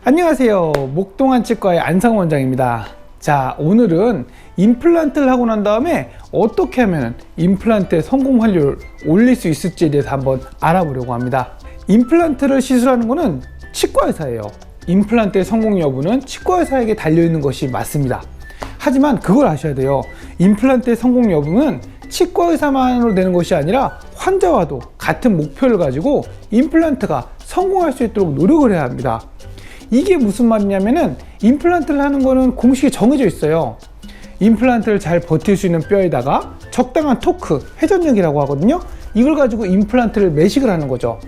안녕하세요. 목동안치과의 안상원 원장입니다. 자, 오늘은 임플란트를 하고 난 다음에 어떻게 하면 임플란트의 성공 확률을 올릴 수 있을지에 대해서 한번 알아보려고 합니다. 임플란트를 시술하는 것은 치과의사예요. 임플란트의 성공 여부는 치과의사에게 달려있는 것이 맞습니다. 하지만 그걸 아셔야 돼요. 임플란트의 성공 여부는 치과의사만으로 되는 것이 아니라 환자와도 같은 목표를 가지고 임플란트가 성공할 수 있도록 노력을 해야 합니다. 이게 무슨 말이냐면은 임플란트를 하는 거는 공식이 정해져 있어요. 임플란트를 잘 버틸 수 있는 뼈에다가 적당한 토크, 회전력이라고 하거든요. 이걸 가지고 임플란트를 매식을 하는 거죠.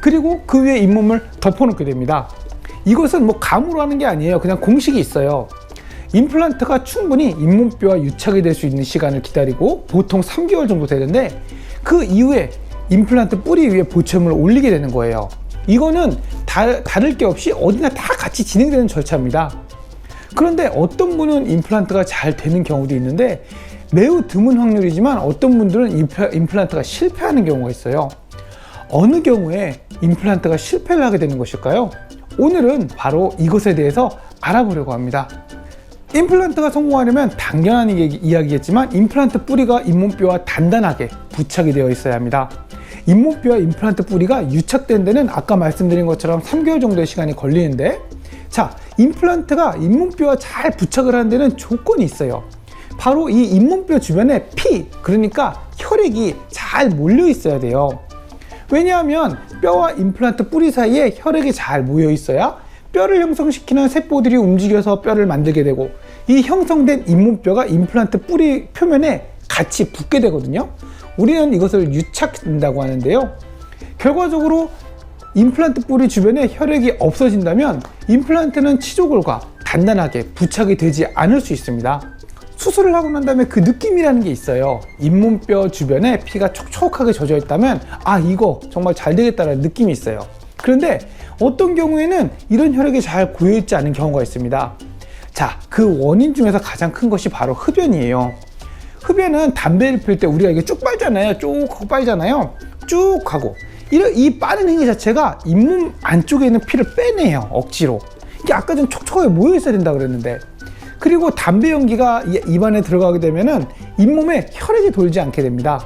그리고 그 위에 잇몸을 덮어놓게 됩니다. 이것은 뭐 감으로 하는 게 아니에요. 그냥 공식이 있어요. 임플란트가 충분히 잇몸뼈와 유착이 될 수 있는 시간을 기다리고 보통 3개월 정도 되는데, 그 이후에 임플란트 뿌리 위에 보철물을 올리게 되는 거예요. 이거는 다를 게 없이 어디나 다 같이 진행되는 절차입니다. 그런데 어떤 분은 임플란트가 잘 되는 경우도 있는데, 매우 드문 확률이지만 어떤 분들은 임플란트가 실패하는 경우가 있어요. 어느 경우에 임플란트가 실패를 하게 되는 것일까요? 오늘은 바로 이것에 대해서 알아보려고 합니다. 임플란트가 성공하려면 당연한 이야기겠지만 임플란트 뿌리가 잇몸뼈와 단단하게 부착이 되어 있어야 합니다. 잇몸뼈와 임플란트 뿌리가 유착된 데는 아까 말씀드린 것처럼 3개월 정도의 시간이 걸리는데, 자, 임플란트가 잇몸뼈와 잘 부착을 하는 데는 조건이 있어요. 바로 이 잇몸뼈 주변에 피, 그러니까 혈액이 잘 몰려 있어야 돼요. 왜냐하면 뼈와 임플란트 뿌리 사이에 혈액이 잘 모여 있어야 뼈를 형성시키는 세포들이 움직여서 뼈를 만들게 되고, 이 형성된 잇몸뼈가 임플란트 뿌리 표면에 같이 붙게 되거든요. 우리는 이것을 유착된다고 하는데요. 결과적으로 임플란트 뿌리 주변에 혈액이 없어진다면 임플란트는 치조골과 단단하게 부착이 되지 않을 수 있습니다. 수술을 하고 난 다음에 그 느낌이라는 게 있어요. 잇몸뼈 주변에 피가 촉촉하게 젖어 있다면, 아, 이거 정말 잘 되겠다라는 느낌이 있어요. 그런데 어떤 경우에는 이런 혈액이 잘 고여있지 않은 경우가 있습니다. 자, 그 원인 중에서 가장 큰 것이 바로 흡연이에요. 흡연은 담배를 필 때 우리가 이게 쭉 빨잖아요. 쭉 하고 빨잖아요. 쭉 하고 이 빠는 행위 자체가 잇몸 안쪽에 있는 피를 빼내요. 억지로. 이게 아까 전 촉촉하게 모여 있어야 된다 그랬는데, 그리고 담배 연기가 입안에 들어가게 되면은 잇몸에 혈액이 돌지 않게 됩니다.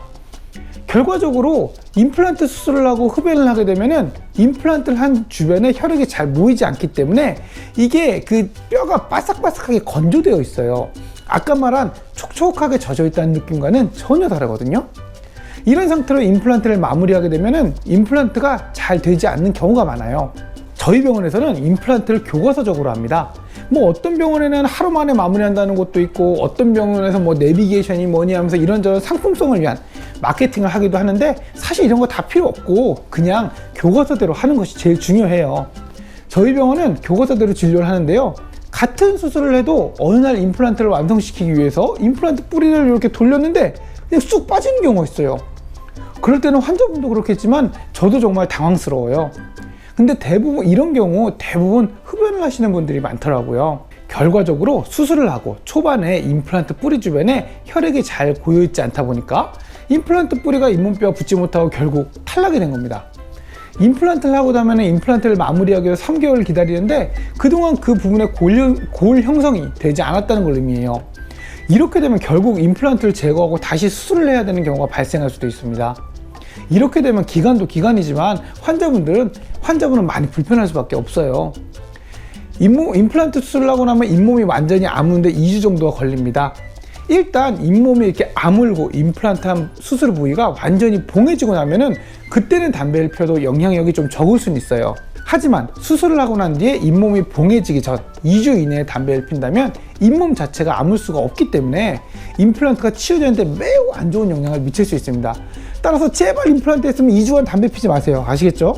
결과적으로 임플란트 수술을 하고 흡연을 하게 되면은 임플란트를 한 주변에 혈액이 잘 모이지 않기 때문에 이게 그 뼈가 바삭바삭하게 건조되어 있어요. 아까 말한 촉촉하게 젖어 있다는 느낌과는 전혀 다르거든요. 이런 상태로 임플란트를 마무리하게 되면은 임플란트가 잘 되지 않는 경우가 많아요. 저희 병원에서는 임플란트를 교과서적으로 합니다. 뭐 어떤 병원에는 하루 만에 마무리한다는 곳도 있고, 어떤 병원에서 뭐 내비게이션이 뭐니 하면서 이런저런 상품성을 위한 마케팅을 하기도 하는데, 사실 이런 거 다 필요 없고 그냥 교과서대로 하는 것이 제일 중요해요. 저희 병원은 교과서대로 진료를 하는데요. 같은 수술을 해도 어느 날 임플란트를 완성시키기 위해서 임플란트 뿌리를 이렇게 돌렸는데 그냥 쑥 빠지는 경우가 있어요. 그럴 때는 환자분도 그렇겠지만 저도 정말 당황스러워요. 근데 이런 경우 대부분 흡연을 하시는 분들이 많더라고요. 결과적으로 수술을 하고 초반에 임플란트 뿌리 주변에 혈액이 잘 고여있지 않다 보니까 임플란트 뿌리가 잇몸뼈와 붙지 못하고 결국 탈락이 된 겁니다. 임플란트를 하고 나면 임플란트를 마무리하기 위해서 3개월을 기다리는데, 그동안 그 부분에 골 형성이 되지 않았다는 걸 의미해요. 이렇게 되면 결국 임플란트를 제거하고 다시 수술을 해야 되는 경우가 발생할 수도 있습니다. 이렇게 되면 기간도 기간이지만 환자분은 많이 불편할 수밖에 없어요. 임플란트 수술을 하고 나면 잇몸이 완전히 아무는데 2주 정도가 걸립니다. 일단 잇몸이 이렇게 아물고 임플란트 한 수술 부위가 완전히 봉해지고 나면은 그때는 담배를 펴도 영향력이 좀 적을 수는 있어요. 하지만 수술을 하고 난 뒤에 잇몸이 봉해지기 전 2주 이내에 담배를 핀다면 잇몸 자체가 아물 수가 없기 때문에 임플란트가 치유되는데 매우 안 좋은 영향을 미칠 수 있습니다. 따라서 제발 임플란트 했으면 2주간 담배 피지 마세요. 아시겠죠?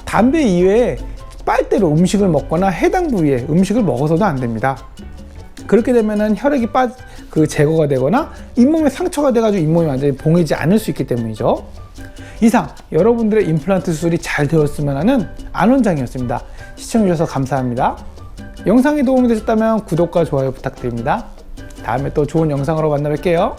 담배 이외에 빨대로 음식을 먹거나 해당 부위에 음식을 먹어서도 안 됩니다. 그렇게 되면은 혈액이 제거가 되거나 잇몸에 상처가 돼가지고 잇몸이 완전히 봉해지지 않을 수 있기 때문이죠. 이상 여러분들의 임플란트 수술이 잘 되었으면 하는 안 원장이었습니다. 시청해주셔서 감사합니다. 영상이 도움이 되셨다면 구독과 좋아요 부탁드립니다. 다음에 또 좋은 영상으로 만나 뵐게요.